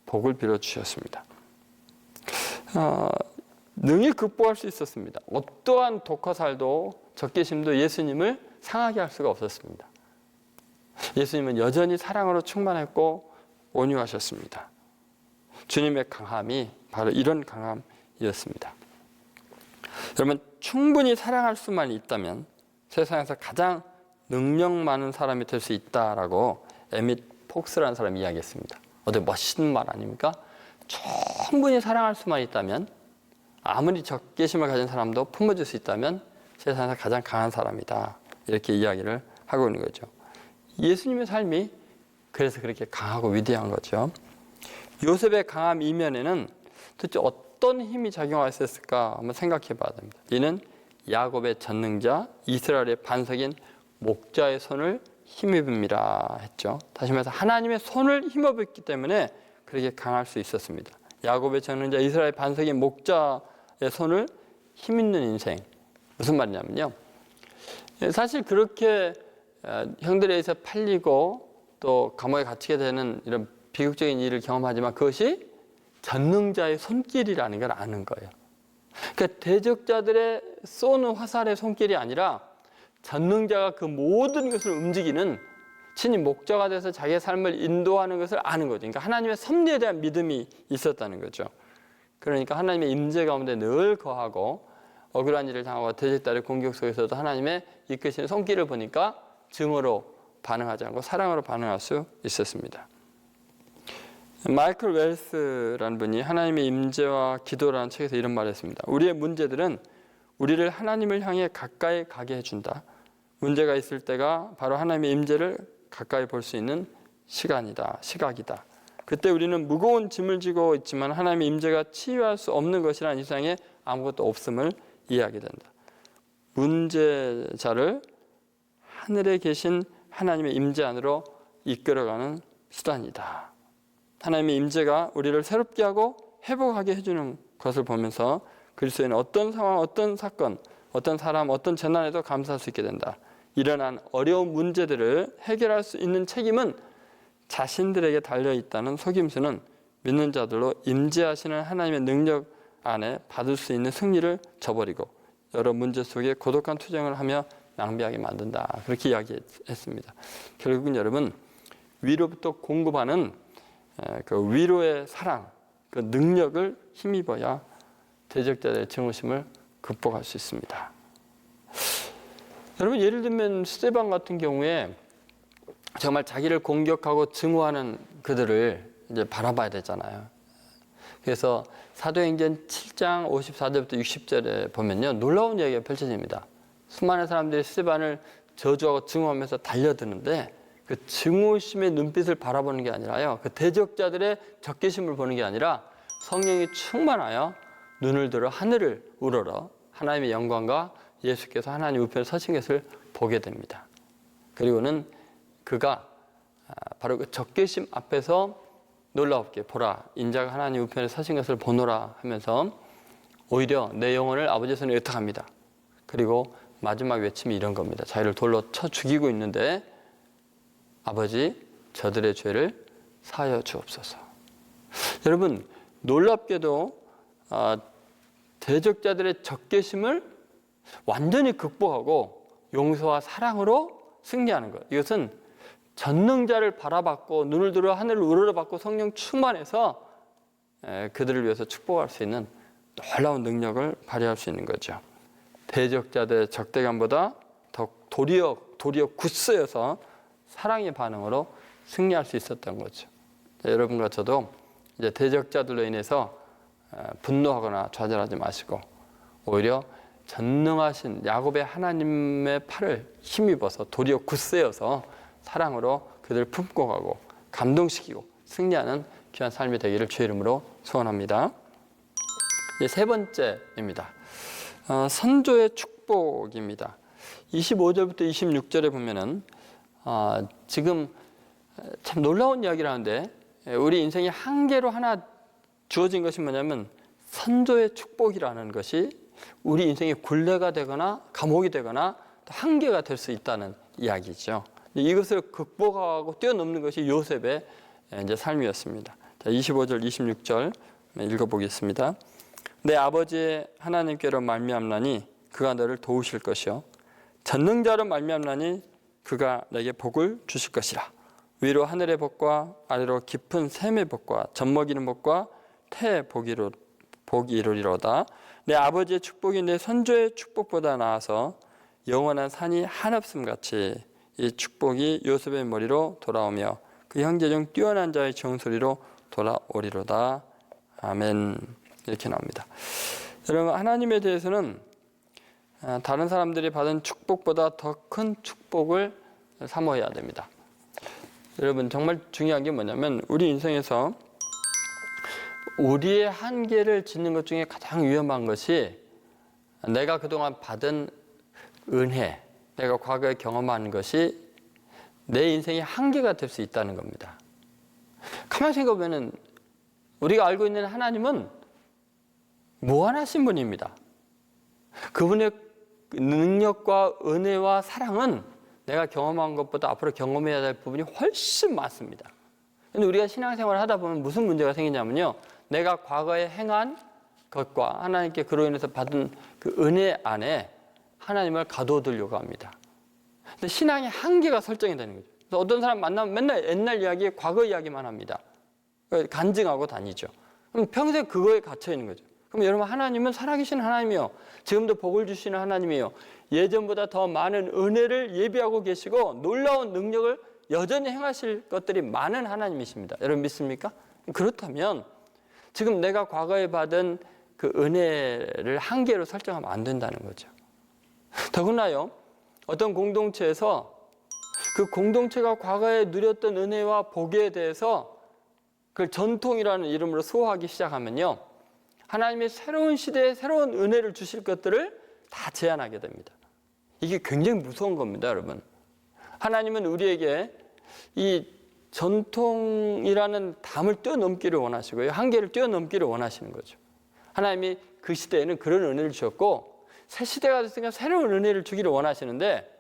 복을 빌어주셨습니다. 능히 극복할 수 있었습니다. 어떠한 독화살도 적개심도 예수님을 상하게 할 수가 없었습니다. 예수님은 여전히 사랑으로 충만했고 온유하셨습니다. 주님의 강함이 바로 이런 강함이었습니다. 여러분, 충분히 사랑할 수만 있다면 세상에서 가장 능력 많은 사람이 될 수 있다라고 에밋 폭스라는 사람이 이야기했습니다. 어때 멋있는 말 아닙니까? 충분히 사랑할 수만 있다면, 아무리 적개심을 가진 사람도 품어줄 수 있다면 세상에서 가장 강한 사람이다. 이렇게 이야기를 하고 있는 거죠. 예수님의 삶이 그래서 그렇게 강하고 위대한 거죠. 요셉의 강함 이면에는 도대체 어떤 힘이 작용했을까 한번 생각해 봐야 됩니다. 이는 야곱의 전능자, 이스라엘의 반석인 목자의 손을 힘입음이라 했죠. 다시 말해서 하나님의 손을 힘입었기 때문에 그렇게 강할 수 있었습니다. 야곱의 전능자, 이스라엘의 반석인 목자의 손을 힘있는 인생. 무슨 말이냐면요, 사실 그렇게 형들에 의해서 팔리고 또 감옥에 갇히게 되는 이런 비극적인 일을 경험하지만 그것이 전능자의 손길이라는 걸 아는 거예요. 그러니까 대적자들의 쏘는 화살의 손길이 아니라 전능자가 그 모든 것을 움직이는 친히 목자가 돼서 자기의 삶을 인도하는 것을 아는 거죠. 그러니까 하나님의 섭리에 대한 믿음이 있었다는 거죠. 그러니까 하나님의 임재 가운데 늘 거하고 억울한 일을 당하고 대적자의 공격 속에서도 하나님의 이끄시는 손길을 보니까 증오로 반응하지 않고 사랑으로 반응할 수 있었습니다. 마이클 웰스라는 분이 하나님의 임재와 기도라는 책에서 이런 말을 했습니다. 우리의 문제들은 우리를 하나님을 향해 가까이 가게 해준다. 문제가 있을 때가 바로 하나님의 임재를 가까이 볼 수 있는 시간이다, 시각이다. 그때 우리는 무거운 짐을 지고 있지만 하나님의 임재가 치유할 수 없는 것이란 이 세상에 아무것도 없음을 이해하게 된다. 문제자를 하늘에 계신 하나님의 임재 안으로 이끌어가는 수단이다. 하나님의 임재가 우리를 새롭게 하고 회복하게 해주는 것을 보면서 그리스도인은 어떤 상황, 어떤 사건, 어떤 사람, 어떤 재난에도 감사할 수 있게 된다. 일어난 어려운 문제들을 해결할 수 있는 책임은 자신들에게 달려있다는 속임수는 믿는 자들로 임재하시는 하나님의 능력 안에 받을 수 있는 승리를 저버리고 여러 문제 속에 고독한 투쟁을 하며 낭비하게 만든다. 그렇게 이야기했습니다. 결국은 여러분, 위로부터 공급하는 그 위로의 사랑, 그 능력을 힘입어야 대적자의 증오심을 극복할 수 있습니다. 여러분, 예를 들면 스데반 같은 경우에 정말 자기를 공격하고 증오하는 그들을 이제 바라봐야 되잖아요. 그래서 사도행전 7장 54절부터 60절에 보면요, 놀라운 이야기가 펼쳐집니다. 수많은 사람들이 스데반을 저주하고 증오하면서 달려드는데 그 증오심의 눈빛을 바라보는 게 아니라요, 그 대적자들의 적개심을 보는 게 아니라 성령이 충만하여 눈을 들어 하늘을 우러러 하나님의 영광과 예수께서 하나님 우편에 서신 것을 보게 됩니다. 그리고는 그가 바로 그 적개심 앞에서 놀라웁게 보라, 인자가 하나님 우편에 서신 것을 보노라 하면서 오히려 내 영혼을 아버지 손에 의탁합니다. 그리고 마지막 외침이 이런 겁니다. 자기를 돌로 쳐 죽이고 있는데 아버지, 저들의 죄를 사하여 주옵소서. 여러분, 놀랍게도 대적자들의 적개심을 완전히 극복하고 용서와 사랑으로 승리하는 것. 이것은 전능자를 바라봤고 눈을 들어 하늘을 우러러봤고 성령 충만해서 그들을 위해서 축복할 수 있는 놀라운 능력을 발휘할 수 있는 거죠. 대적자들의 적대감보다 더 도리어 굳세여서 사랑의 반응으로 승리할 수 있었던 거죠. 여러분과 저도 이제 대적자들로 인해서 분노하거나 좌절하지 마시고 오히려 전능하신 야곱의 하나님의 팔을 힘입어서 도리어 굳세여서 사랑으로 그들을 품고 가고 감동시키고 승리하는 귀한 삶이 되기를 주의 이름으로 소원합니다. 세 번째입니다. 선조의 축복입니다. 25절부터 26절에 보면은 지금 참 놀라운 이야기를 하는데 우리 인생이 한계로 하나 주어진 것이 뭐냐면 선조의 축복이라는 것이 우리 인생의 굴레가 되거나 감옥이 되거나 또 한계가 될 수 있다는 이야기죠. 이것을 극복하고 뛰어넘는 것이 요셉의 이제 삶이었습니다. 자, 25절, 26절 읽어보겠습니다. 내 아버지 하나님께로 말미암나니 그가 너를 도우실 것이요 전능자로 말미암나니 그가 내게 복을 주실 것이라. 위로 하늘의 복과 아래로 깊은 샘의 복과 젖먹이는 복과 태의 복이 이루리로다. 내 아버지의 축복이 내 선조의 축복보다 나아서 영원한 산이 한없음 같이 이 축복이 요셉의 머리로 돌아오며 그 형제 중 뛰어난 자의 정소리로 돌아오리로다. 아멘. 이렇게 나옵니다. 여러분, 하나님에 대해서는 다른 사람들이 받은 축복보다 더 큰 축복을 사모해야 됩니다. 여러분, 정말 중요한 게 뭐냐면 우리 인생에서 우리의 한계를 짓는 것 중에 가장 위험한 것이 내가 그동안 받은 은혜, 내가 과거에 경험한 것이 내 인생의 한계가 될 수 있다는 겁니다. 가만히 생각해보면 우리가 알고 있는 하나님은 무한하신 분입니다. 그분의 능력과 은혜와 사랑은 내가 경험한 것보다 앞으로 경험해야 될 부분이 훨씬 많습니다. 그런데 우리가 신앙생활을 하다 보면 무슨 문제가 생기냐면요, 내가 과거에 행한 것과 하나님께 그로 인해서 받은 그 은혜 안에 하나님을 가둬두려고 합니다. 근데 신앙의 한계가 설정이 되는 거죠. 그래서 어떤 사람 만나면 맨날 옛날 이야기, 과거 이야기만 합니다. 간증하고 다니죠. 그럼 평생 그거에 갇혀 있는 거죠. 그럼 여러분, 하나님은 살아계신 하나님이요, 지금도 복을 주시는 하나님이요, 예전보다 더 많은 은혜를 예비하고 계시고 놀라운 능력을 여전히 행하실 것들이 많은 하나님이십니다. 여러분 믿습니까? 그렇다면 지금 내가 과거에 받은 그 은혜를 한계로 설정하면 안 된다는 거죠. 더구나요, 어떤 공동체에서 그 공동체가 과거에 누렸던 은혜와 복에 대해서 그걸 전통이라는 이름으로 수호하기 시작하면요, 하나님의 새로운 시대에 새로운 은혜를 주실 것들을 다 제한하게 됩니다. 이게 굉장히 무서운 겁니다, 여러분. 하나님은 우리에게 이 전통이라는 담을 뛰어넘기를 원하시고요, 한계를 뛰어넘기를 원하시는 거죠. 하나님이 그 시대에는 그런 은혜를 주셨고 새 시대가 됐으니까 새로운 은혜를 주기를 원하시는데,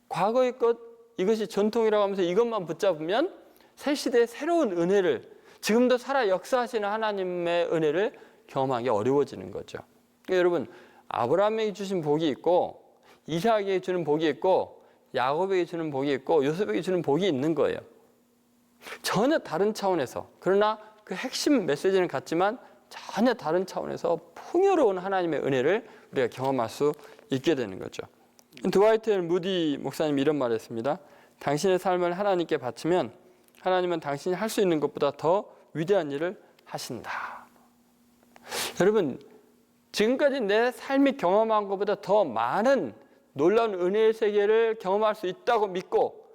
과거의 것, 이것이 전통이라고 하면서 이것만 붙잡으면 새 시대의 새로운 은혜를, 지금도 살아 역사하시는 하나님의 은혜를 경험하기 어려워지는 거죠. 그러니까 여러분, 아브라함에게 주신 복이 있고 이삭에게 주는 복이 있고 야곱에게 주는 복이 있고 요셉에게 주는 복이 있는 거예요. 전혀 다른 차원에서, 그러나 그 핵심 메시지는 같지만 전혀 다른 차원에서 풍요로운 하나님의 은혜를 우리가 경험할 수 있게 되는 거죠. 드와이트 무디 목사님이 이런 말을 했습니다. 당신의 삶을 하나님께 바치면 하나님은 당신이 할 수 있는 것보다 더 위대한 일을 하신다. 여러분, 지금까지 내 삶이 경험한 것보다 더 많은 놀라운 은혜의 세계를 경험할 수 있다고 믿고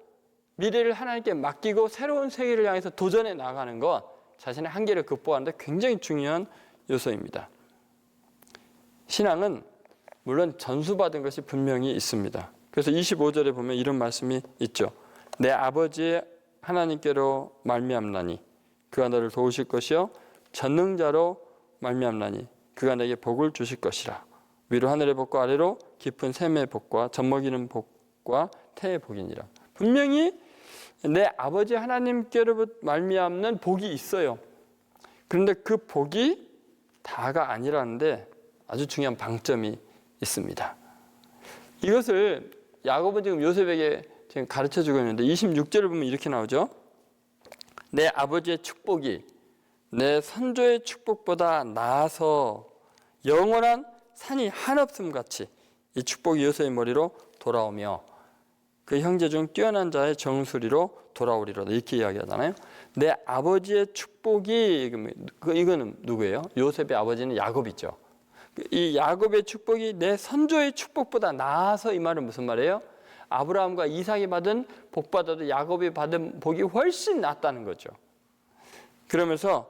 미래를 하나님께 맡기고 새로운 세계를 향해서 도전해 나가는 것, 자신의 한계를 극복하는 데 굉장히 중요한 요소입니다. 신앙은 물론 전수받은 것이 분명히 있습니다. 그래서 25절에 보면 이런 말씀이 있죠. 내 아버지의 하나님께로 말미암나니 그가 너를 도우실 것이요 전능자로 말미암나니 그가 내게 복을 주실 것이라. 위로 하늘의 복과 아래로 깊은 샘의 복과 젖먹이는 복과 태의 복이니라. 분명히 내 아버지 하나님께로 말미암는 복이 있어요. 그런데 그 복이 다가 아니라는데 아주 중요한 방점이 있습니다. 이것을 야곱은 지금 요셉에게 지금 가르쳐주고 있는데 26절을 보면 이렇게 나오죠. 내 아버지의 축복이 내 선조의 축복보다 나아서 영원한 산이 한없음 같이 이 축복이 요셉의 머리로 돌아오며 그 형제 중 뛰어난 자의 정수리로 돌아오리로다. 이렇게 이야기하잖아요. 내 아버지의 축복이, 이거는 누구예요? 요셉의 아버지는 야곱이죠. 이 야곱의 축복이 내 선조의 축복보다 나아서, 이 말은 무슨 말이에요? 아브라함과 이삭이 받은 복보다도 야곱이 받은 복이 훨씬 낫다는 거죠. 그러면서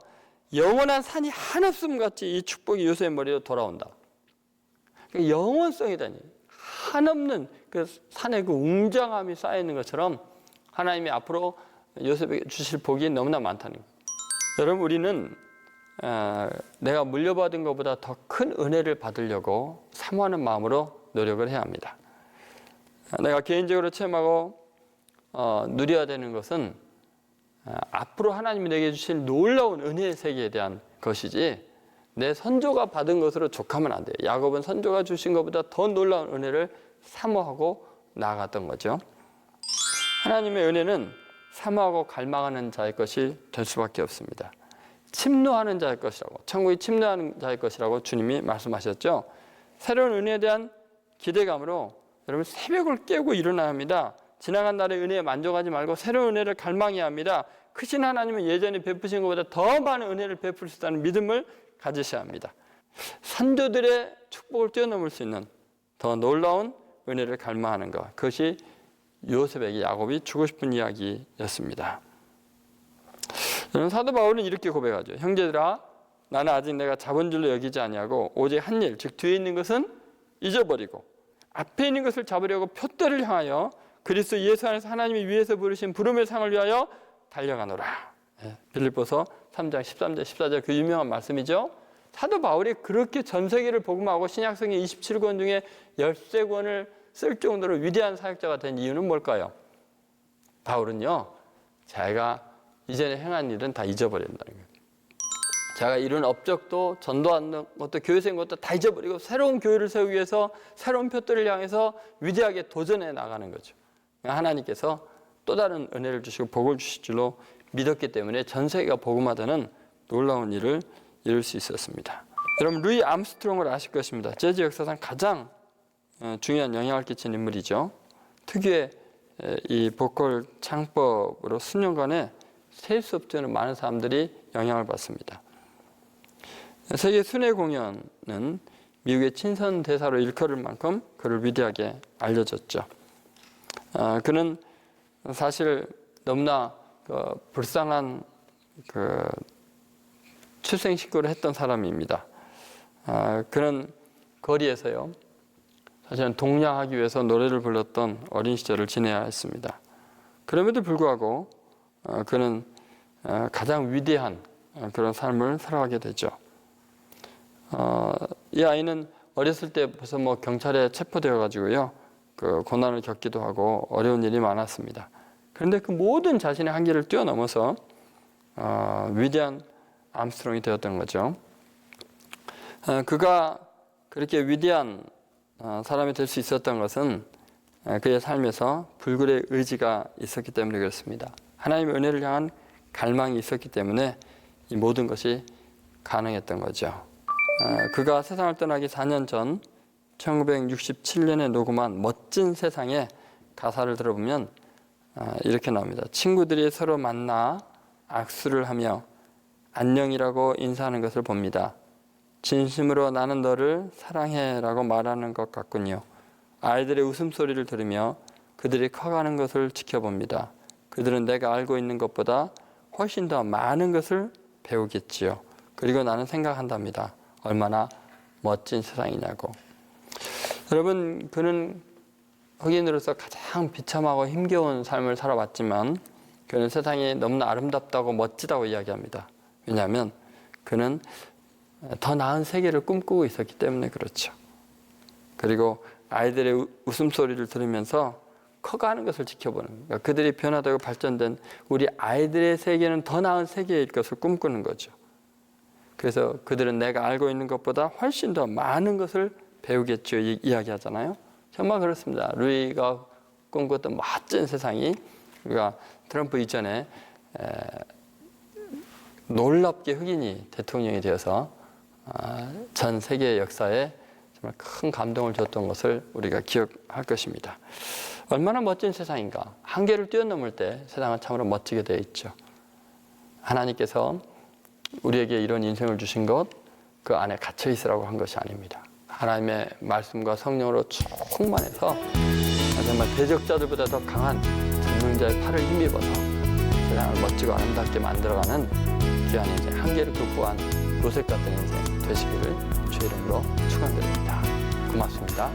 영원한 산이 한없음 같이 이 축복이 요셉의 머리로 돌아온다. 그러니까 영원성이다니, 한없는 그 산의 그 웅장함이 쌓여있는 것처럼 하나님이 앞으로 요셉에게 주실 복이 너무나 많다는 거예요. 여러분, 우리는 내가 물려받은 것보다 더 큰 은혜를 받으려고 사모하는 마음으로 노력을 해야 합니다. 내가 개인적으로 체험하고 누려야 되는 것은 앞으로 하나님이 내게 주실 놀라운 은혜의 세계에 대한 것이지, 내 선조가 받은 것으로 족하면 안 돼요. 야곱은 선조가 주신 것보다 더 놀라운 은혜를 사모하고 나아갔던 거죠. 하나님의 은혜는 사모하고 갈망하는 자의 것이 될 수밖에 없습니다. 침노하는 자의 것이라고, 천국이 침노하는 자의 것이라고 주님이 말씀하셨죠. 새로운 은혜에 대한 기대감으로 여러분 새벽을 깨고 일어나야 합니다. 지나간 날의 은혜에 만족하지 말고 새로운 은혜를 갈망해야 합니다. 크신 하나님은 예전에 베푸신 것보다 더 많은 은혜를 베풀 수 있다는 믿음을 가지셔야 합니다. 선조들의 축복을 뛰어넘을 수 있는 더 놀라운 은혜를 갈망하는 것, 그것이 요셉에게 야곱이 주고 싶은 이야기였습니다. 사도 바울은 이렇게 고백하죠. 형제들아, 나는 아직 내가 자본줄로 여기지 아니하고 오직 한 일, 즉 뒤에 있는 것은 잊어버리고 앞에 있는 것을 잡으려고 표대를 향하여 그리스도 예수 안에서 하나님이 위에서 부르신 부름의 상을 위하여 달려가노라. 빌립보서 3장 13절 14절 그 유명한 말씀이죠. 사도 바울이 그렇게 전 세계를 복음하고 신약성의 27권 중에 13권을 쓸 정도로 위대한 사역자가 된 이유는 뭘까요? 바울은요, 자기가 이전에 행한 일은 다 잊어버린다는 거예요. 자기가 이룬 업적도 전도한 것도 교회 세운 것도 다 잊어버리고 새로운 교회를 세우기 위해서 새로운 표대를 향해서 위대하게 도전해 나가는 거죠. 하나님께서 또 다른 은혜를 주시고 복을 주실 줄로 믿었기 때문에 전 세계가 복음화되는 놀라운 일을 이룰 수 있었습니다. 여러분, 루이 암스트롱을 아실 것입니다. 재즈 역사상 가장 중요한 영향을 끼친 인물이죠. 특유의 이 보컬 창법으로 수년간에 셀 수 없지 않은 많은 사람들이 영향을 받습니다. 세계 순회 공연은 미국의 친선 대사로 일컬을 만큼 그를 위대하게 알려졌죠. 그는 사실 너무나 불쌍한 출생식구를 했던 사람입니다. 그는 거리에서요, 사실은 동냥하기 위해서 노래를 불렀던 어린 시절을 지내야 했습니다. 그럼에도 불구하고 그는 가장 위대한 그런 삶을 살아가게 되죠. 이 아이는 어렸을 때 벌써 경찰에 체포되어 가지고요, 그 고난을 겪기도 하고 어려운 일이 많았습니다. 그런데 그 모든 자신의 한계를 뛰어넘어서 위대한 암스트롱이 되었던 거죠. 그가 그렇게 위대한 사람이 될 수 있었던 것은 그의 삶에서 불굴의 의지가 있었기 때문에 그렇습니다. 하나님의 은혜를 향한 갈망이 있었기 때문에 이 모든 것이 가능했던 거죠. 그가 세상을 떠나기 4년 전 1967년에 녹음한 멋진 세상의 가사를 들어보면 이렇게 나옵니다. 친구들이 서로 만나 악수를 하며 안녕이라고 인사하는 것을 봅니다. 진심으로 나는 너를 사랑해라고 말하는 것 같군요. 아이들의 웃음소리를 들으며 그들이 커가는 것을 지켜봅니다. 그들은 내가 알고 있는 것보다 훨씬 더 많은 것을 배우겠지요. 그리고 나는 생각한답니다. 얼마나 멋진 세상이냐고. 여러분, 그는 흑인으로서 가장 비참하고 힘겨운 삶을 살아왔지만 그는 세상이 너무나 아름답다고 멋지다고 이야기합니다. 왜냐하면 그는 더 나은 세계를 꿈꾸고 있었기 때문에 그렇죠. 그리고 아이들의 웃음소리를 들으면서 커가는 것을 지켜보는, 그러니까 그들이 변화되고 발전된 우리 아이들의 세계는 더 나은 세계일 것을 꿈꾸는 거죠. 그래서 그들은 내가 알고 있는 것보다 훨씬 더 많은 것을 배우겠죠, 이야기하잖아요. 정말 그렇습니다. 루이가 꿈꿨던 멋진 세상이 우리가 트럼프 이전에 놀랍게 흑인이 대통령이 되어서 전 세계 역사에 정말 큰 감동을 줬던 것을 우리가 기억할 것입니다. 얼마나 멋진 세상인가. 한계를 뛰어넘을 때 세상은 참으로 멋지게 되어 있죠. 하나님께서 우리에게 이런 인생을 주신 것, 그 안에 갇혀 있으라고 한 것이 아닙니다. 하나님의 말씀과 성령으로 충만해서 정말 대적자들보다 더 강한 전능자의 팔을 힘입어서 세상을 멋지고 아름답게 만들어가는 귀한 인생, 한계를 극복한 요셉 같은 인생 되시기를 주의 이름으로 축원드립니다. 고맙습니다.